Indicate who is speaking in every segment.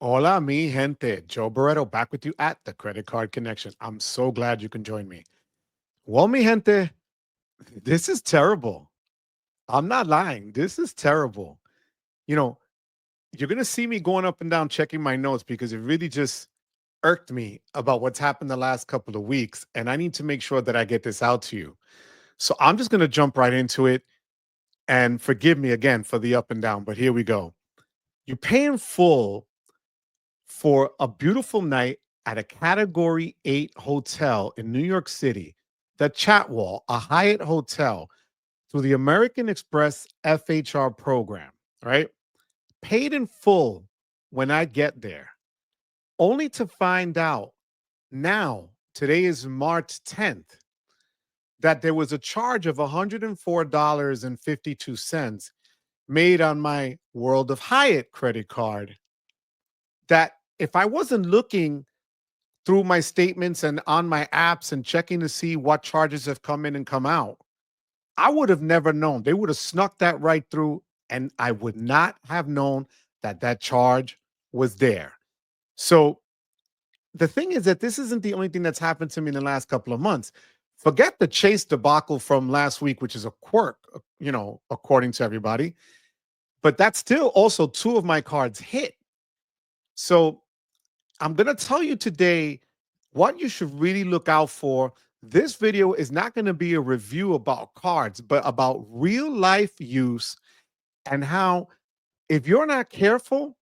Speaker 1: Hola, mi gente. Joe Barreto back with you at the Credit Card Connection. I'm so glad you can join me. Well, mi gente, this is terrible. I'm not lying. This is terrible. You know, you're going to see me going up and down checking my notes because it really just irked me about what's happened the last couple of weeks. And I need to make sure that I get this out to you. So I'm just going to jump right into it. And forgive me again for the up and down, but here we go. You pay in full for a beautiful night at a Category 8 hotel in New York City, the Chatwall, a Hyatt hotel, through the American Express FHR program, right? Paid in full when I get there, only to find out now, today is March 10th, that there was a charge of $104.52 made on my World of Hyatt credit card that if I wasn't looking through my statements and on my apps and checking to see what charges have come in and come out, I would have never known. They would have snuck that right through, and I would not have known that that charge was there. So the thing is that this isn't the only thing that's happened to me in the last couple of months. Forget the Chase debacle from last week, which is a quirk, according to everybody. But that's still also two of my cards hit. So I'm going to tell you today what you should really look out for. This video is not going to be a review about cards, but about real life use and how, if you're not careful,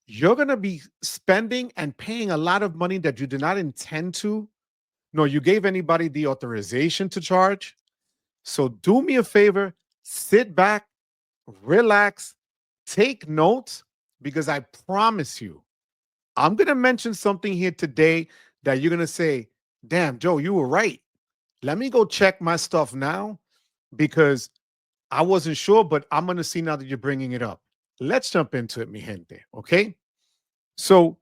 Speaker 1: you're going to be spending and paying a lot of money that you did not intend to, nor you gave anybody the authorization to charge. So do me a favor, sit back, relax, take notes, because I promise you, I'm going to mention something here today that you're going to say, damn, Joe, you were right. Let me go check my stuff now because I wasn't sure, but I'm going to see now that you're bringing it up. Let's jump into it, mi gente. Okay. So,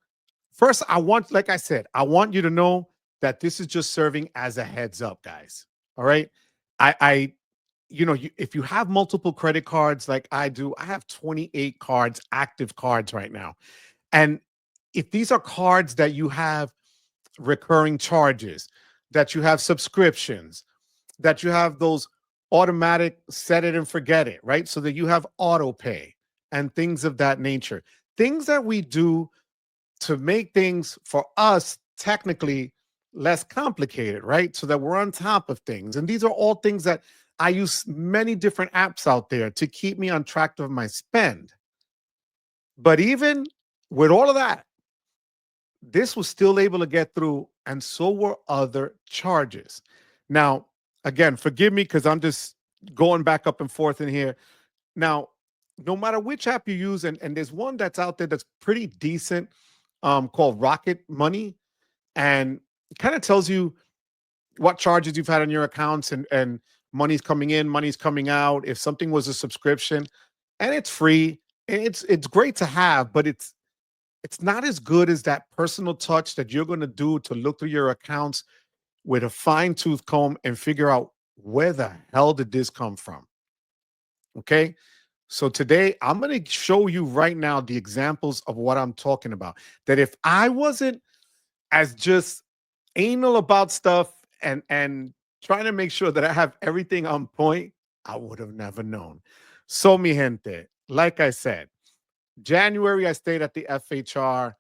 Speaker 1: first, like I said, I want you to know that this is just serving as a heads up, guys. All right. I if you have multiple credit cards like I do, I have 28 cards, active cards right now. And if these are cards that you have recurring charges, that you have subscriptions, that you have those automatic set it and forget it, right? So that you have auto pay and things of that nature. Things that we do to make things for us technically less complicated, right? So that we're on top of things. And these are all things that I use many different apps out there to keep me on track of my spend. But even with all of that, this was still able to get through, and so were other charges. Now, again, forgive me because I'm just going back up and forth in here. Now, no matter which app you use, and there's one that's out there that's pretty decent, called Rocket Money, and it kind of tells you what charges you've had on your accounts and money's coming in, money's coming out. If something was a subscription, and it's free, and it's great to have, but it's not as good as that personal touch that you're going to do to look through your accounts with a fine tooth comb and figure out where the hell did this come from. Okay. So today I'm going to show you right now the examples of what I'm talking about. That if I wasn't as just anal about stuff and trying to make sure that I have everything on point, I would have never known. So mi gente, like I said, January I stayed at the FHR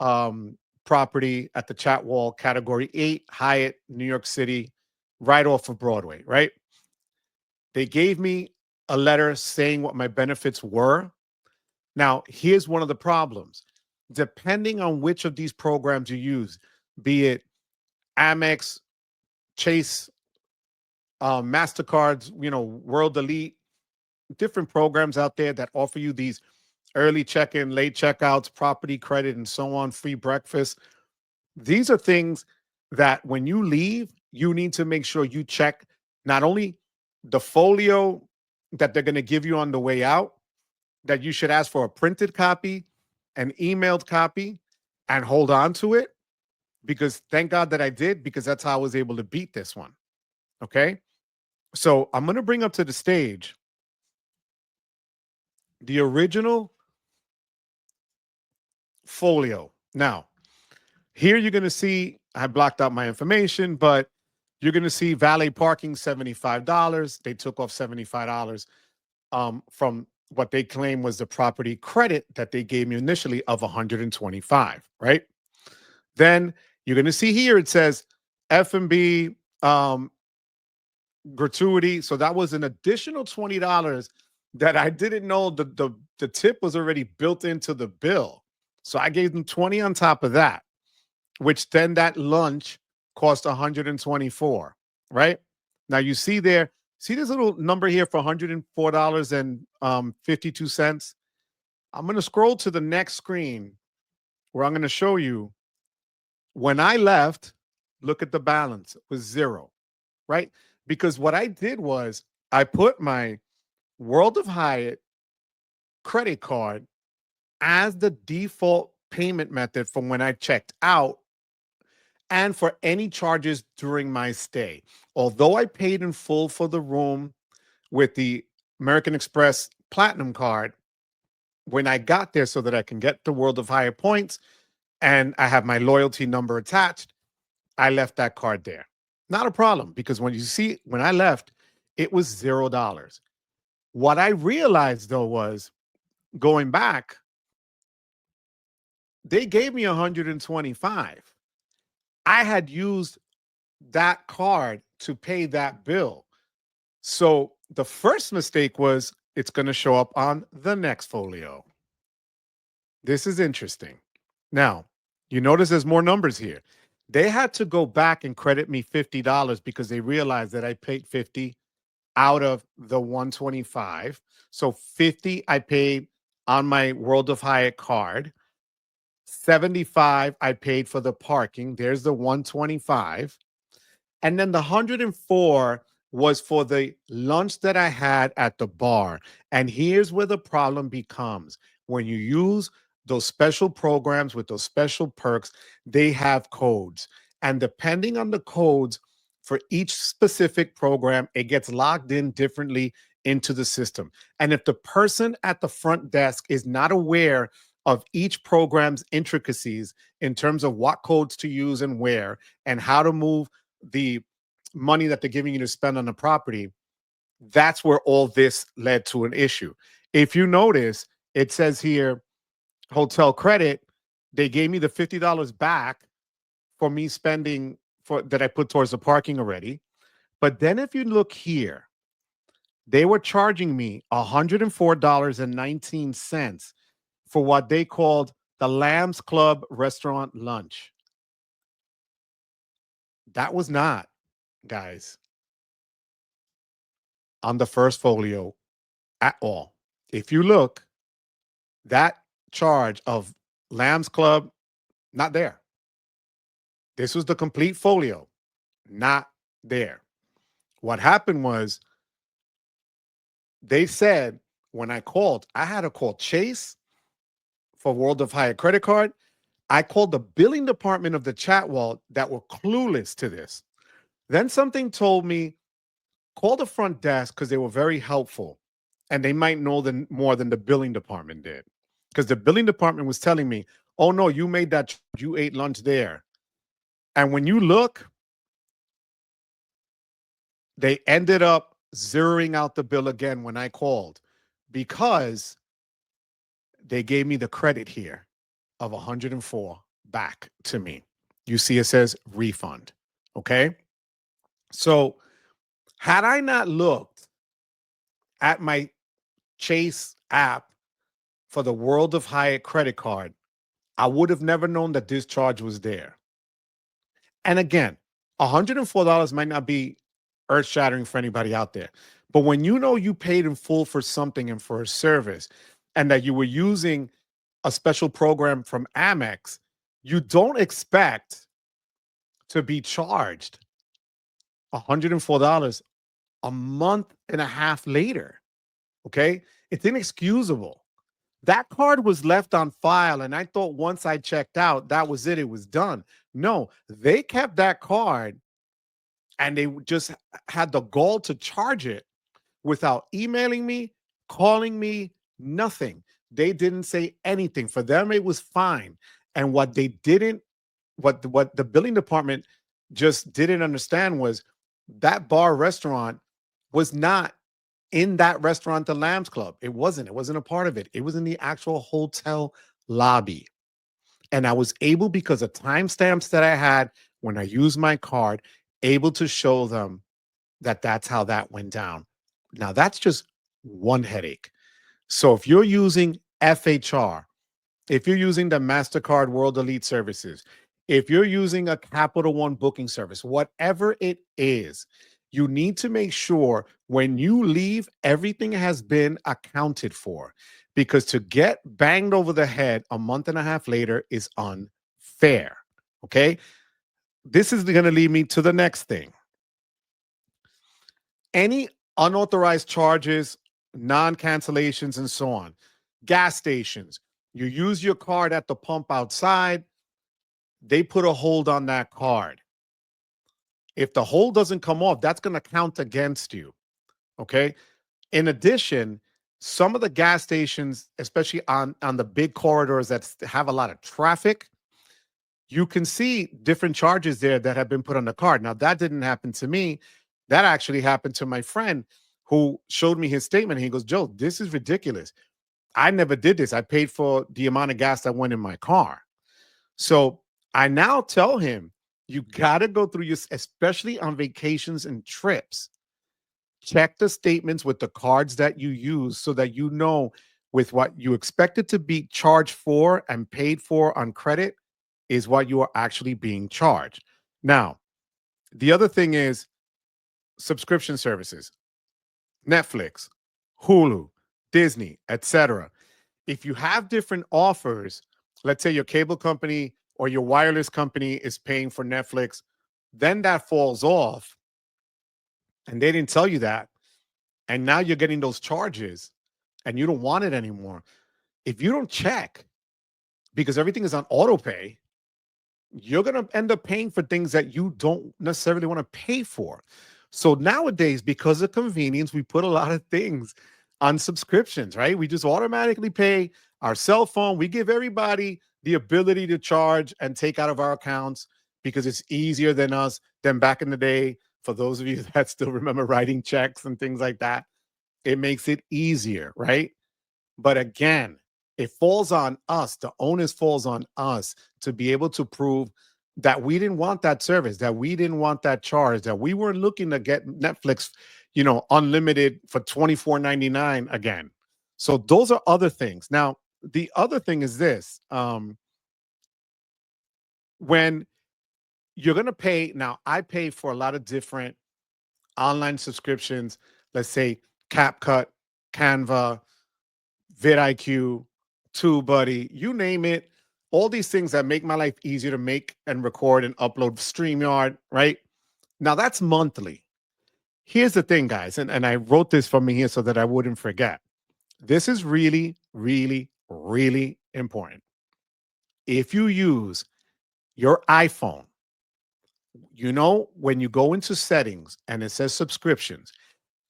Speaker 1: um, property at the Chatwall, Category 8, Hyatt, New York City, right off of Broadway, right? They gave me a letter saying what my benefits were. Now, here's one of the problems. Depending on which of these programs you use, be it Amex, Chase, MasterCards, World Elite, different programs out there that offer you these early check-in, late checkouts, property credit, and so on, free breakfast. These are things that when you leave, you need to make sure you check not only the folio that they're going to give you on the way out, that you should ask for a printed copy, an emailed copy, and hold on to it. Because thank God that I did, because that's how I was able to beat this one. Okay. So I'm going to bring up to the stage the original folio. Now, here you're going to see, I blocked out my information, but you're going to see valet parking $75. They took off $75 from what they claim was the property credit that they gave me initially of 125, right? Then you're going to see here it says F&B gratuity. So that was an additional $20 that I didn't know the tip was already built into the bill. So I gave them 20 on top of that, which then that lunch cost 124, right? Now you see there, see this little number here for $104 and 52 cents. I'm going to scroll to the next screen where I'm going to show you when I left, look at the balance. It was zero, right? Because what I did was I put my World of Hyatt credit card as the default payment method from when I checked out and for any charges during my stay. Although I paid in full for the room with the American Express Platinum card, when I got there so that I can get the World of Hyatt points and I have my loyalty number attached, I left that card there. Not a problem because when you see, when I left, it was $0. What I realized though was going back, they gave me 125. I had used that card to pay that bill. So the first mistake was it's going to show up on the next folio. This is interesting. Now, you notice there's more numbers here. They had to go back and credit me $50 because they realized that I paid 50 out of the 125. So 50 I paid on my World of Hyatt card. 75 I paid for the parking. There's the 125. And then the 104 was for the lunch that I had at the bar. And here's where the problem becomes. When you use those special programs with those special perks, they have codes. And depending on the codes for each specific program, it gets logged in differently into the system. And if the person at the front desk is not aware of each program's intricacies in terms of what codes to use and where and how to move the money that they're giving you to spend on the property, that's where all this led to an issue. If you notice, it says here, hotel credit, they gave me the $50 back for me spending for that I put towards the parking already. But then if you look here, they were charging me $104.19 for what they called the Lambs Club restaurant lunch. That was not, guys, on the first folio at all. If you look, that charge of Lambs Club, not there. This was the complete folio, not there. What happened was they said when I called, I had to call Chase for World of Hyatt credit card. I called the billing department of the chat wall that were clueless to this. Then something told me, call the front desk because they were very helpful and they might know more than the billing department did. Because the billing department was telling me, oh no, you made that, you ate lunch there. And when you look, they ended up zeroing out the bill again when I called because they gave me the credit here of 104 back to me. You see, it says refund. Okay. So had I not looked at my Chase app for the World of Hyatt credit card, I would have never known that this charge was there. And again, $104 might not be earth shattering for anybody out there. But when you know you paid in full for something and for a service and that you were using a special program from Amex, you don't expect to be charged $104 a month and a half later. Okay. It's inexcusable. That card was left on file, and I thought once I checked out, that was it. It was done. No, they kept that card and they just had the gall to charge it without emailing me, calling me, nothing. They didn't say anything. For them, it was fine. And what they didn't, what the billing department just didn't understand was that bar restaurant was not in that restaurant, the Lambs Club. It wasn't. It wasn't a part of it. It was in the actual hotel lobby. And I was able, because of timestamps that I had when I used my card, able to show them that that's how that went down. Now, that's just one headache. So if you're using FHR, if you're using the MasterCard World Elite Services, if you're using a Capital One booking service, whatever it is, you need to make sure when you leave, everything has been accounted for. Because to get banged over the head a month and a half later is unfair. Okay. This is going to lead me to the next thing. Any unauthorized charges, non cancellations, and so on. Gas stations, you use your card at the pump outside, they put a hold on that card. If the hold doesn't come off, that's going to count against you. Okay. In addition, some of the gas stations, especially on the big corridors that have a lot of traffic, you can see different charges there that have been put on the card. Now, that didn't happen to me. That actually happened to my friend who showed me his statement. He goes, Joe, this is ridiculous. I never did this. I paid for the amount of gas that went in my car. So I now tell him, you got to go through your, especially on vacations and trips, check the statements with the cards that you use so that you know with what you expected to be charged for and paid for on credit is what you are actually being charged. Now, the other thing is subscription services, Netflix, Hulu, Disney, etc. If you have different offers, let's say your cable company or your wireless company is paying for Netflix, then that falls off and they didn't tell you that. And now you're getting those charges and you don't want it anymore. If you don't check, because everything is on auto pay, you're going to end up paying for things that you don't necessarily want to pay for. So nowadays, because of convenience, we put a lot of things on subscriptions, right? We just automatically pay our cell phone. We give everybody the ability to charge and take out of our accounts because it's easier than back in the day. For those of you that still remember writing checks and things like that, it makes it easier, right? But again, it falls on us. The onus falls on us to be able to prove that we didn't want that service, that we didn't want that charge, that we weren't looking to get Netflix, unlimited for $24.99 again. So those are other things. Now, the other thing is this: when you're going to pay, now I pay for a lot of different online subscriptions. Let's say CapCut, Canva, vidIQ, TubeBuddy, you name it. All these things that make my life easier to make and record and upload, StreamYard, right? Now that's monthly. Here's the thing, guys, and I wrote this from me here so that I wouldn't forget. This is really, really, really important. If you use your iPhone, when you go into settings and it says subscriptions,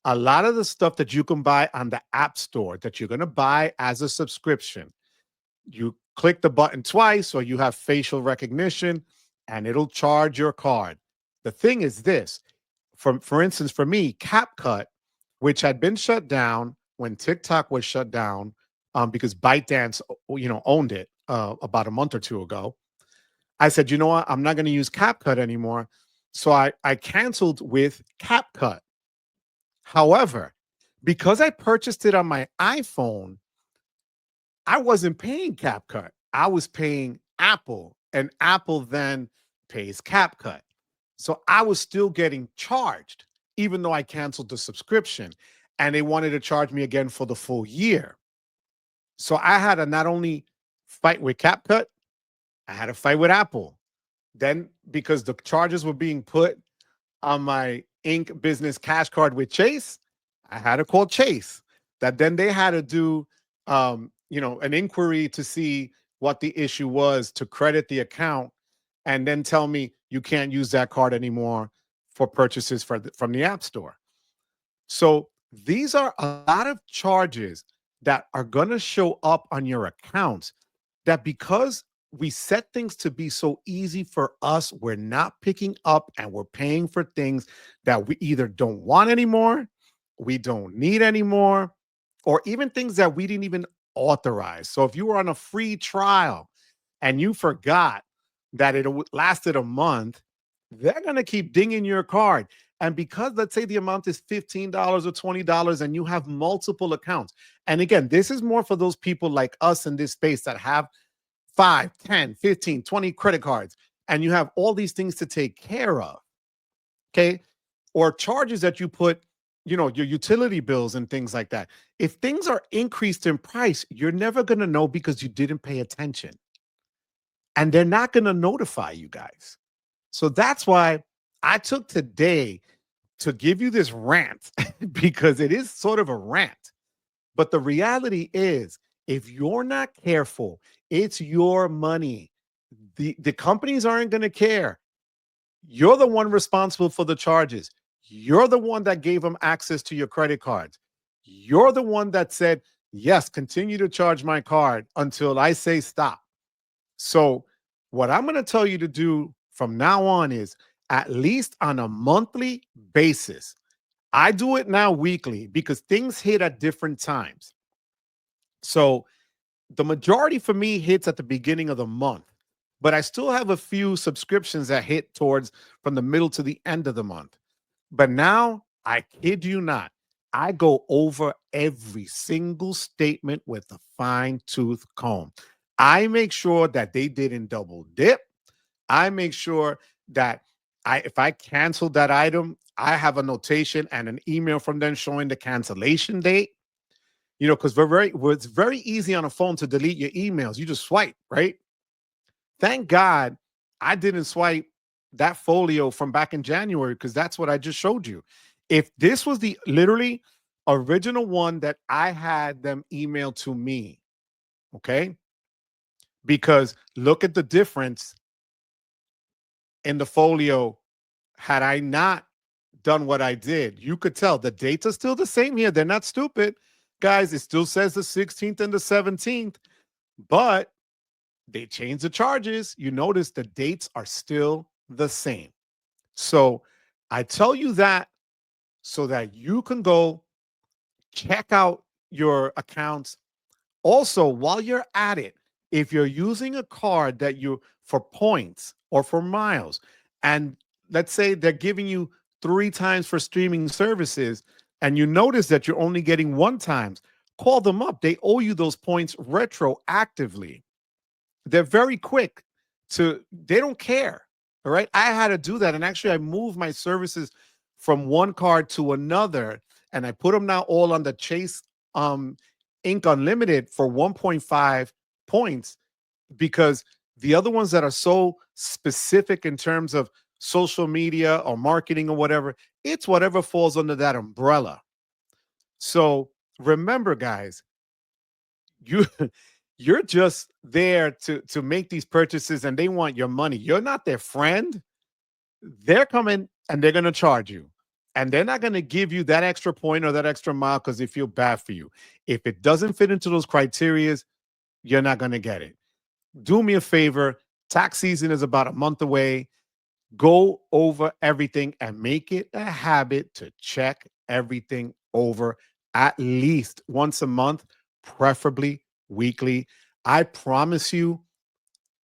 Speaker 1: a lot of the stuff that you can buy on the App Store that you're going to buy as a subscription, you click the button twice or you have facial recognition and it'll charge your card. The thing is this, for instance, for me, CapCut, which had been shut down when TikTok was shut down, because ByteDance, owned it about a month or two ago. I said, you know what? I'm not going to use CapCut anymore. So I canceled with CapCut. However, because I purchased it on my iPhone, I wasn't paying CapCut. I was paying Apple, and Apple then pays CapCut. So I was still getting charged, even though I canceled the subscription. And they wanted to charge me again for the full year. So I had to not only fight with CapCut, I had to fight with Apple. Then, because the charges were being put on my Inc. business cash card with Chase, I had to call Chase. That then they had to do, an inquiry to see what the issue was to credit the account, and then tell me you can't use that card anymore for purchases from the App Store. So these are a lot of charges that are going to show up on your accounts, that because we set things to be so easy for us, we're not picking up and we're paying for things that we either don't want anymore, we don't need anymore, or even things that we didn't even authorize. So if you were on a free trial and you forgot that lasted a month, they're going to keep dinging your card. And because let's say the amount is $15 or $20 and you have multiple accounts. And again, this is more for those people like us in this space that have 5, 10, 15, 20 credit cards, and you have all these things to take care of. Okay. Or charges that you put, your utility bills and things like that. If things are increased in price, you're never going to know because you didn't pay attention. And they're not going to notify you guys. So that's why I took today to give you this rant because it is sort of a rant. But the reality is, if you're not careful, it's your money. The companies aren't going to care. You're the one responsible for the charges. You're the one that gave them access to your credit cards. You're the one that said, yes, continue to charge my card until I say stop. So, what I'm going to tell you to do from now on is at least on a monthly basis. I do it now weekly because things hit at different times. So, the majority for me hits at the beginning of the month, but I still have a few subscriptions that hit towards from the middle to the end of the month. But now, I kid you not, I go over every single statement with a fine tooth comb. I make sure that they didn't double dip. I make sure that if I canceled that item, I have a notation and an email from them showing the cancellation date. Because it's very easy on a phone to delete your emails. You just swipe, right? Thank God I didn't swipe that folio from back in January because that's what I just showed you. If this was the literally original one that I had them email to me, okay? Because look at the difference in the folio had I not done what I did. You could tell the dates are still the same here. They're not stupid. Guys, it still says the 16th and the 17th, but they changed the charges. You notice the dates are still the same. So I tell you that so that you can go check out your accounts. Also, while you're at it, if you're using a card that you for points or for miles, and let's say they're giving you 3 times for streaming services, and you notice that you're only getting 1 times, call them up. They owe you those points retroactively. They're very quick they don't care. All right. I had to do that. And actually, I moved my services from one card to another, and I put them now all on the Chase um Inc. Unlimited for 1.5 points because the other ones that are so specific in terms of social media or marketing or whatever, it's whatever falls under that umbrella. So remember, guys, you you're just there to make these purchases and they want your money. You're not their friend. They're coming and they're going to charge you. And they're not going to give you that extra point or that extra mile because they feel bad for you. If it doesn't fit into those criterias, you're not going to get it. Do me a favor. Tax season is about a month away. Go over everything and make it a habit to check everything over at least once a month, preferably weekly. I promise you,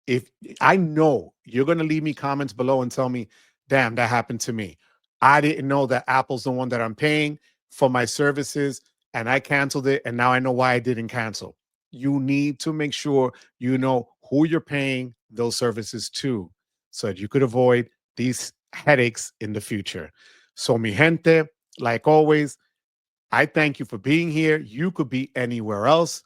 Speaker 1: if I know you're going to leave me comments below and tell me, damn, that happened to me. I didn't know that Apple's the one that I'm paying for my services and I canceled it. And now I know why I didn't cancel. You need to make sure you know who you're paying those services to so that you could avoid these headaches in the future. So, mi gente, like always, I thank you for being here. You could be anywhere else.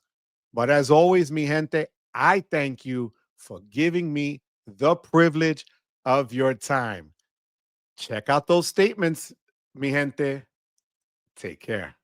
Speaker 1: But as always, mi gente, I thank you for giving me the privilege of your time. Check out those statements, mi gente. Take care.